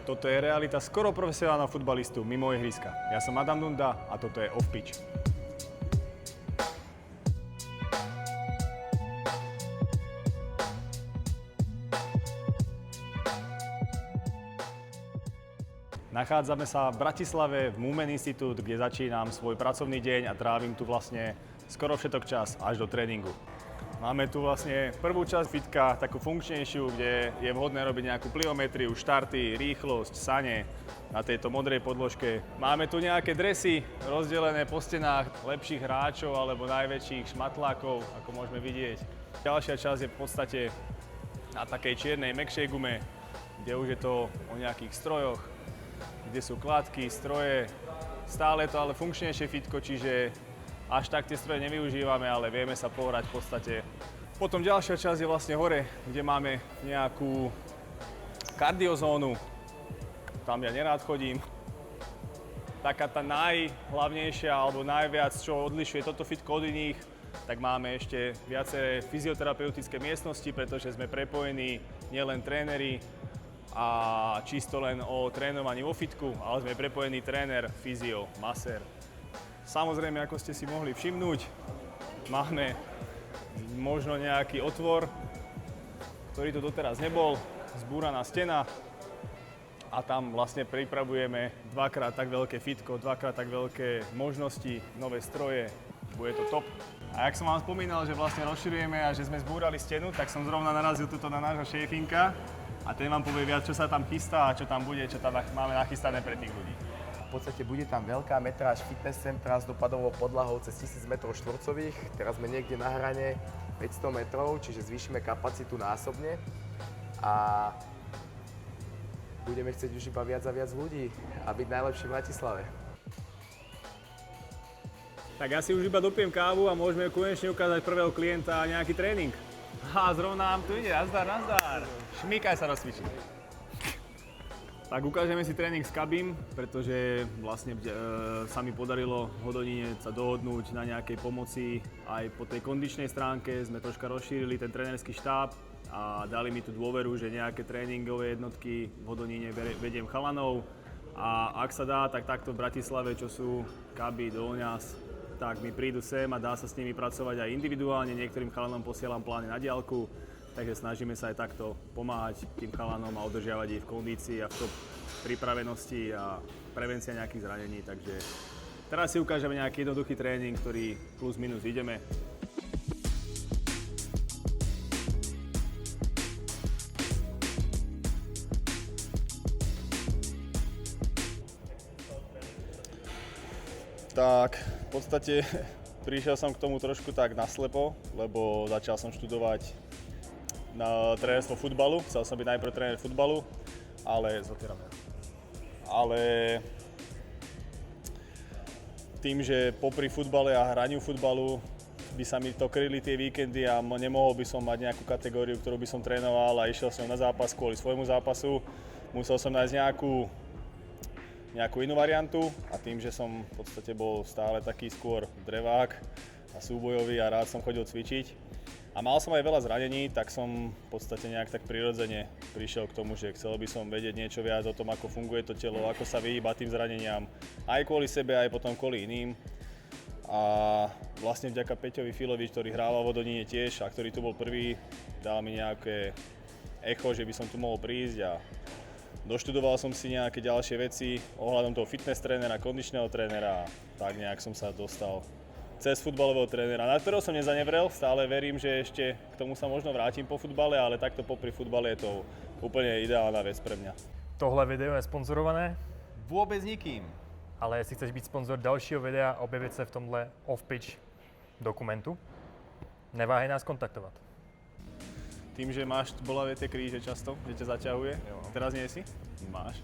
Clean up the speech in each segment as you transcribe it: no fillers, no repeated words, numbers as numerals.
Toto je realita skoro profesionálneho futbalistu mimo ihriska. Ja som Adam Dunda a toto je Off Pitch. Nachádzame sa v Bratislave v Movement Institute, kde začínam svoj pracovný deň a trávim tu vlastne skoro všetok čas až do tréningu. Máme tu vlastne prvú časť fitka, takú funkčnejšiu, kde je vhodné robiť nejakú pliometriu, štarty, rýchlosť, sane na tejto modrej podložke. Máme tu nejaké dresy rozdelené po stenách lepších hráčov alebo najväčších šmatlákov, ako môžeme vidieť. Ďalšia časť je v podstate na takej čiernej, mäkšej gume, kde už je to o nejakých strojoch, kde sú kladky, stroje. Stále je to ale funkčnejšie fitko, čiže až tak tie stroje nevyužívame, ale vieme sa pohrať v podstate. Potom ďalšia časť je vlastne hore, kde máme nejakú kardiozónu. Tam ja nerád chodím. Taká tá najhlavnejšia alebo najviac, čo odlišuje toto fitko od iných, tak máme ešte viaceré fyzioterapeutické miestnosti, pretože sme prepojení nielen tréneri a čisto len o trénovaní vo fitku, ale sme prepojení tréner, fyzio, masér. Samozrejme, ako ste si mohli všimnúť, máme možno nejaký otvor, ktorý tu doteraz nebol, zbúraná stena a tam vlastne pripravujeme dvakrát tak veľké fitko, dvakrát tak veľké možnosti, nové stroje, bude to top. A jak som vám spomínal, že vlastne rozširujeme a že sme zbúrali stenu, tak som zrovna narazil tuto na nášho šéfinka a ten vám povie viac, čo sa tam chystá a čo tam bude, čo tam máme nachystané pre tých ľudí. V podstate bude tam veľká metráž fitness centra s dopadovou podlahou cez 1000 m2. Teraz sme niekde na hrane 500 metrov, čiže zvýšime kapacitu násobne a budeme chcieť už iba viac a viac ľudí a byť najlepší v Bratislave. Tak ja si už iba dopijem kávu a môžeme konečne ukázať prvého klienta a nejaký tréning. Aha, zrovna nám tu ide, nazdar, nazdar. Šmýkaj sa rozcvičiť. Tak ukážeme si tréning s Kabim, pretože vlastne sa mi podarilo v Hodoníne sa dohodnúť na nejakej pomoci. Aj po tej kondičnej stránke sme troška rozšírili ten trénerský štáb a dali mi tu dôveru, že nejaké tréningové jednotky v Hodoníne vediem chalanov. A ak sa dá, tak takto v Bratislave, čo sú Kabi, Dolňas, tak mi prídu sem a dá sa s nimi pracovať aj individuálne. Niektorým chalanom posielam plány na diaľku. Takže snažíme sa aj takto pomáhať tým chalanom a udržiavať ich v kondícii a v top pripravenosti a prevencia nejakých zranení. Takže teraz si ukážeme nejaký jednoduchý tréning, ktorý plus minus ideme. Tak, v podstate prišiel som k tomu trošku tak naslepo, lebo začal som študovať na trénerstvo futbalu. Chcel som byť najprv tréner futbalu, ale tým, že popri futbale a hraniu futbalu by sa mi to kryli tie víkendy a nemohol by som mať nejakú kategóriu, ktorú by som trénoval a išiel som na zápas kvôli svojmu zápasu. Musel som nájsť nejakú inú variantu a tým, že som v podstate bol stále taký skôr drevák a súbojový a rád som chodil cvičiť a mal som aj veľa zranení, tak som v podstate nejak tak prirodzene prišiel k tomu, že chcel by som vedieť niečo viac o tom, ako funguje to telo, ako sa vyhýbať tým zraneniam, aj kvôli sebe, aj potom kvôli iným. A vlastne vďaka Peťovi Filovi, ktorý hrával v Hodoníne tiež a ktorý tu bol prvý, dal mi nejaké echo, že by som tu mohol prísť a doštudoval som si nejaké ďalšie veci ohľadom toho fitness trénera, kondičného trénera a tak nejak som sa dostal cez futbalového trénera, na ktorého som nezanevrel. Stále verím, že ešte k tomu sa možno vrátim po futbale, ale takto popri futbale je to úplne ideálna vec pre mňa. Tohle video je sponzorované, Vôbec nikým. ale jestli chceš být sponzor dalšího videa a objevit se v tomhle off-pitch dokumentu, neváhej nás kontaktovat. Tým, že máš bolavie tie kríže často, že ťa zaťahuje, teraz nie si? Máš.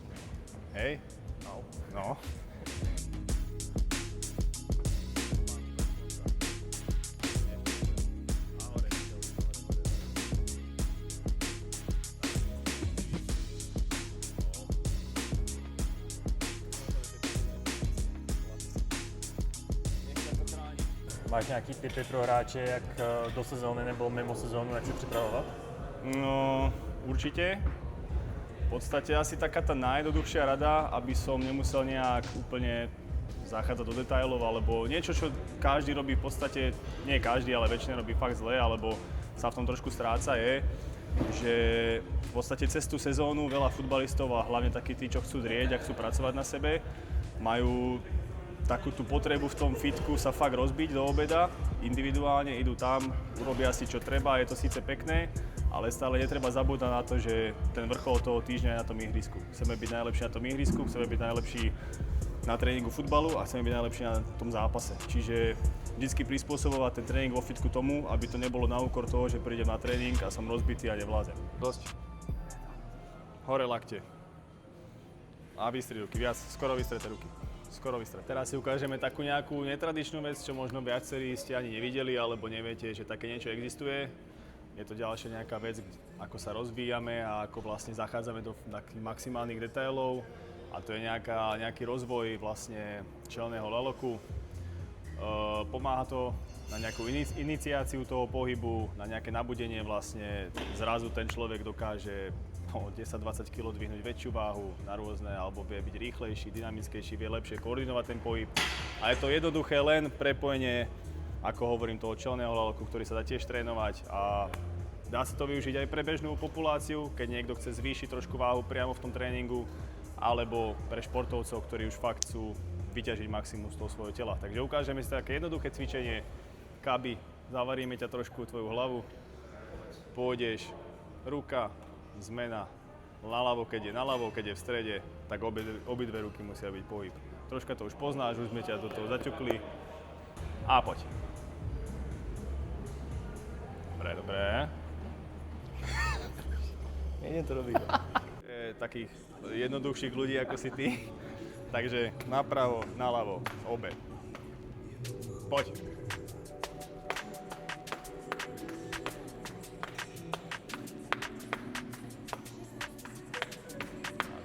Hej? No. Máš nějaký tipy pro hráče, jak do sezóny nebo mimo sezónu, jak se připravovat? No, určite. V podstate asi taká tá najjednoduchšia rada, aby som nemusel nejak úplne zachádzať do detailov, alebo niečo, čo každý robí v podstate, nie každý, ale väčšina robí fakt zle, alebo sa v tom trošku stráca, je, že v podstate cez tú sezónu veľa futbalistov a hlavne takí tí, čo chcú drieť a chcú pracovať na sebe, majú takú tú potrebu v tom fitku sa fakt rozbiť do obeda, individuálne idú tam, urobia si čo treba, je to síce pekné, ale stále netreba zabúdať na to, že ten vrchol toho týždňa je na tom ihrisku. Chceme byť najlepší na tom ihrisku, chceme byť najlepší na tréningu futbalu a chceme byť najlepší na tom zápase. Čiže vždycky prispôsobovať ten tréning vo fitku tomu, aby to nebolo na úkor toho, že prídem na tréning a som rozbitý a nevládzem. Dosť. Hore lakte. A vystri ruky, viac, skoro vystreté ruky. Skoro vystreté. Teraz si ukážeme takú nejakú netradičnú vec, čo možno viacerí ste ani nevideli, alebo neviete, že také niečo existuje. Je to ďalšia nejaká vec, ako sa rozvíjame a ako vlastne zachádzame do takých maximálnych detailov. A to je nejaký rozvoj vlastne čelného laloku. Pomáha to na nejakú iniciáciu toho pohybu, na nejaké nabudenie vlastne. Zrazu ten človek dokáže 10-20 kg dvihnúť väčšiu váhu na rôzne, alebo vie byť rýchlejší, dynamickejší, vie lepšie koordinovať ten pohyb. A je to jednoduché len prepojenie, ako hovorím, toho čelného laloku, ktorý sa dá tiež trénovať a dá sa to využiť aj pre bežnú populáciu, keď niekto chce zvýšiť trošku váhu priamo v tom tréningu, alebo pre športovcov, ktorí už fakt chcú vyťažiť maximum z toho svojho tela. Takže ukážeme si také jednoduché cvičenie. Kaby, zavaríme ťa trošku tvoju hlavu, pôjdeš, ruka, zmena, naľavo, keď je naľavo, keď je v strede, tak obidve ruky musia byť pohyb. Troška to už poznáš, už sme ťa do toho zaťukli a poď. Dobre. Nejdem to robiť. Takých jednoduchších ľudí ako si ty. Takže napravo, naľavo, obe. Poď.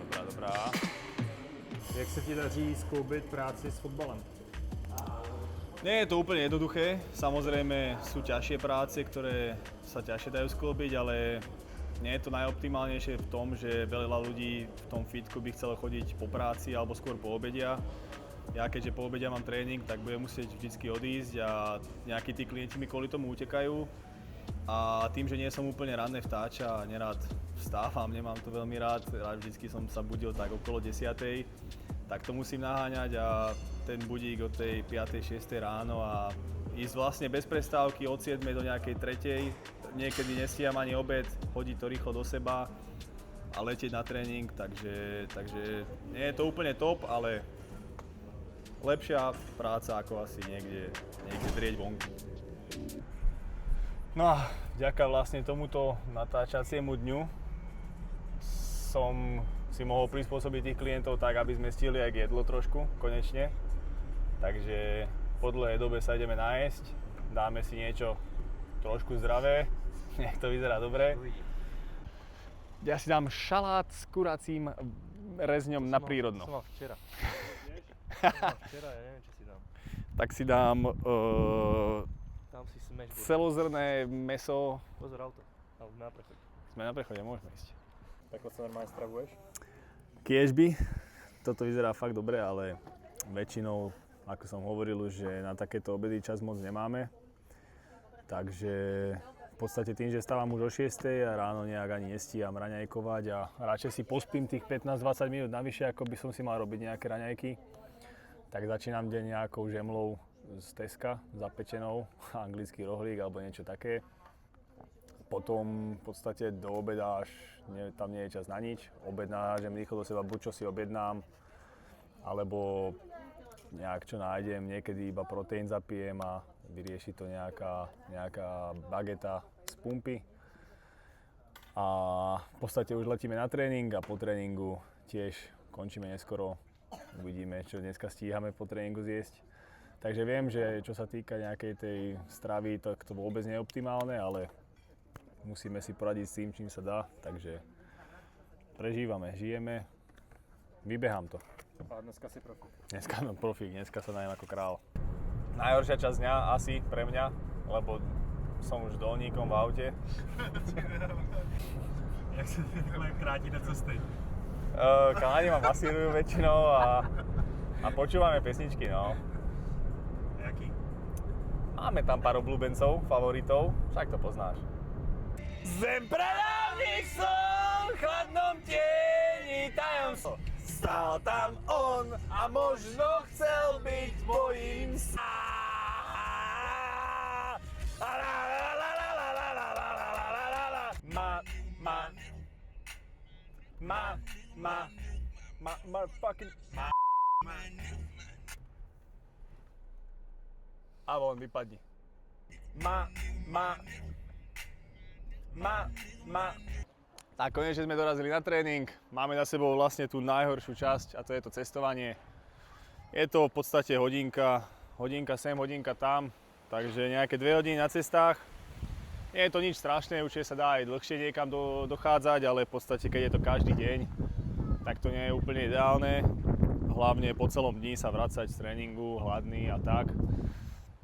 Dobrá. Jak se ti daří skloubit práci s fotbalem? Nie je to úplne jednoduché. Samozrejme sú ťažšie práce, ktoré sa ťažšie dajú sklobiť, ale nie je to najoptimálnejšie v tom, že veľa ľudí v tom fitku by chcelo chodiť po práci alebo skôr po obedia. Ja keďže po obedia mám tréning, tak budem musieť vždycky odísť a nejakí tí klienti mi kvôli tomu utekajú. A tým, že nie som úplne ranné vtáča a nerád vstávam, nemám to veľmi rád, vždycky som sa budil tak okolo 10:00, tak to musím naháňať a ten budík od tej 5:00, 6:00 ráno a ísť vlastne bez prestávky od 7:00 do nejakej 3:00, niekedy nestíham ani obed, chodiť to rýchlo do seba a letieť na tréning, takže nie je to úplne top, ale lepšia práca ako asi niekde drieť vonku. No a vďaka vlastne tomuto natáčaciemu dňu som si mohol prispôsobiť tých klientov tak, aby sme stihli aj jedlo trošku, konečne. Takže po dlhej dobe sa ideme nájsť, dáme si niečo trošku zdravé, nech to vyzerá dobre. Ja si dám šalát s kuracím rezňom na prírodno. Som mal včera. Včera, ja neviem, čo si dám. Tak si dám Tam si smešburger. celozrné mäso. Pozor, auto. Na prechod. Sme na prechode, môžeme ísť. Takto sa normálne stravuješ? Kiežby. Toto vyzerá fakt dobre, ale väčšinou, ako som hovoril, že na takéto obedy čas moc nemáme. Takže v podstate tým, že stávam už o 6:00 a ráno nejak ani nestíham raňajkovať a radšej si pospím tých 15-20 minút navyše, ako by som si mal robiť nejaké raňajky, tak začínam deň nejakou žemlou z Teska, zapečenou, anglický rohlík alebo niečo také. Potom v podstate do obeda až tam nie je čas na nič. Obed nahážem rýchlo do seba, buď čo si objednám, alebo nejak čo nájdem, niekedy iba proteín zapijem a vyrieši to nejaká bageta z pumpy. A v podstate už letíme na tréning a po tréningu tiež končíme neskoro. Uvidíme, čo dneska stíhame po tréningu zjesť. Takže viem, že čo sa týka nejakej tej stravy, tak to vôbec nie je optimálne, ale musíme si poradiť s tým, čím sa dá. Takže prežívame, žijeme, vybehám to. A dneska si profík. Dneska som profík, dneska sa najem ako král. Najhoršia časť dňa asi pre mňa, lebo som už dolníkom v aute. Jak se takhle krátíte cesty? Kalani ma masírujú väčšinou a počúvame pesničky, no. Jaký? Máme tam pár obľúbencov, favoritov, však to poznáš. Zem pradávnych som, v chladnom tieni tajomstvo. Stál tam on a možno chcel byť mojím motherfucking a von, vypadni. Tak konečne sme dorazili na tréning. Máme za sebou vlastne tú najhoršiu časť a to je to cestovanie. Je to v podstate hodinka sem, hodinka tam, takže nejaké 2 hodiny na cestách. Nie je to nič strašné, určite sa dá aj dlhšie niekam dochádzať, ale v podstate keď je to každý deň, tak to nie je úplne ideálne. Hlavne po celom dni sa vracať z tréningu, hladný a tak.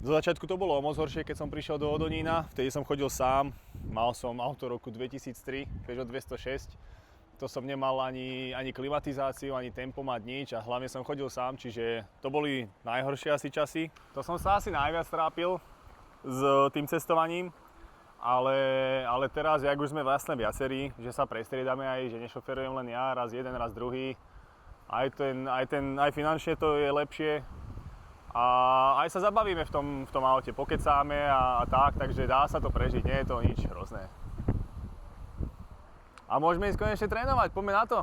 Do začiatku to bolo o moc horšie, keď som prišiel do Hodonína, vtedy som chodil sám. Mal som auto roku 2003, Peugeot 206. To som nemal ani klimatizáciu, ani tempomat, nič a hlavne som chodil sám, čiže to boli najhoršie asi časy. To som sa asi najviac trápil s tým cestovaním, ale teraz, jak už sme vlastne viacerí, že sa prestriedame aj, že nešoferujem len ja, raz jeden, raz druhý. Aj finančne to je lepšie. A aj sa zabavíme v tom aute, pokecáme a tak, takže dá sa to prežiť, nie je to nič hrozné. A môžeme ísť konečne trénovať, poďme na to.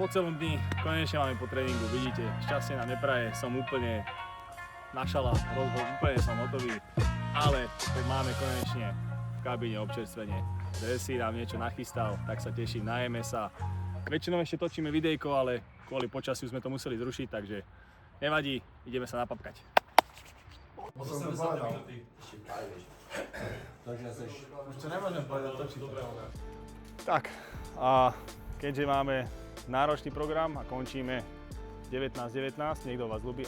Po celom dni konečne máme po tréningu, vidíte, šťastie nám nepraje, som úplne našala, úplne som hotový, ale keď máme konečne v kabíne občerstvenie, Desi nám niečo nachystal, tak sa teším, najeme sa. Väčšinou ešte točíme videjko, ale kvôli počasiu sme to museli zrušiť, takže nevadí, ideme sa napapkať. Tak, a keďže máme náročný program a končíme 19:19, niekto vás ľúbi,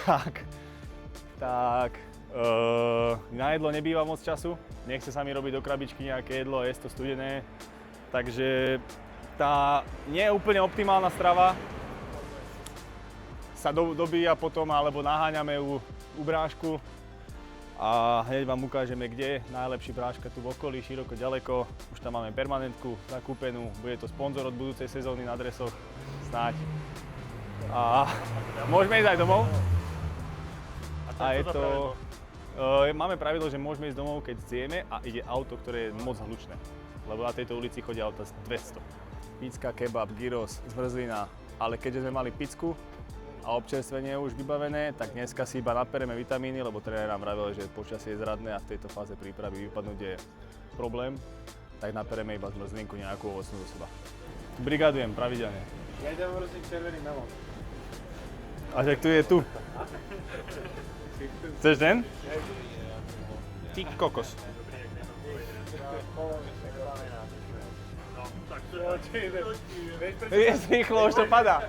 tak na jedlo nebýva moc času, nechce sa mi robiť do krabičky nejaké jedlo, je to studené, takže tá nie je úplne optimálna strava sa dobíja potom, alebo naháňame u brášku a hneď vám ukážeme, kde je najlepší bráška tu v okolí, široko, ďaleko. Už tam máme permanentku zakúpenú, bude to sponzor od budúcej sezóny na dresoch, snáď. A môžeme ísť aj domov. A je to... Máme pravidlo, že môžeme ísť domov, keď zjeme a ide auto, ktoré je moc hlučné. Lebo na tejto ulici chodia auta z 200. Pizka, kebab, gyros, zmrzlina, ale keďže sme mali pizku a občerstvenie je už vybavené, tak dneska si iba napereme vitamíny, lebo tréner nám vravel, že počasie je zradné a v tejto fáze prípravy vypadnúť je problém, tak napereme iba zmrzlinku nejakú ovocnú do seba. Brigadujem pravidelne. Ja idem uroziť červený melón. A že tu je tu. Chceš ten? Ty kokos. Je rýchlo, už to padá.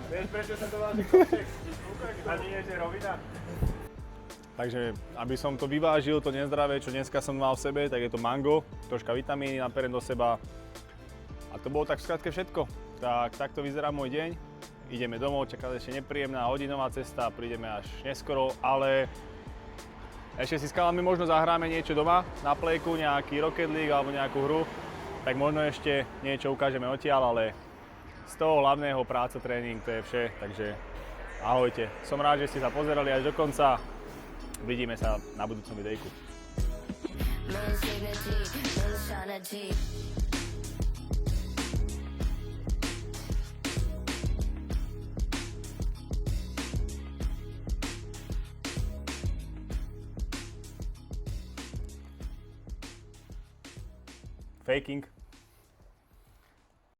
Takže, aby som to vyvážil, to nezdravé, čo dneska som mal v sebe, tak je to mango, troška vitamíny naperem do seba. A to bolo tak v skratke všetko. Takto vyzerá môj deň. Ideme domov, čaká ešte nepríjemná hodinová cesta, prídeme až neskoro, ale ešte si s chalami možno zahráme niečo doma na plejku, nejaký Rocket League alebo nejakú hru, tak možno ešte niečo ukážeme odtiaľ, ale z toho hlavného práca, tréning, to je vše, takže ahojte. Som rád, že ste sa pozerali až do konca. Vidíme sa na budúcom videjku. Faking.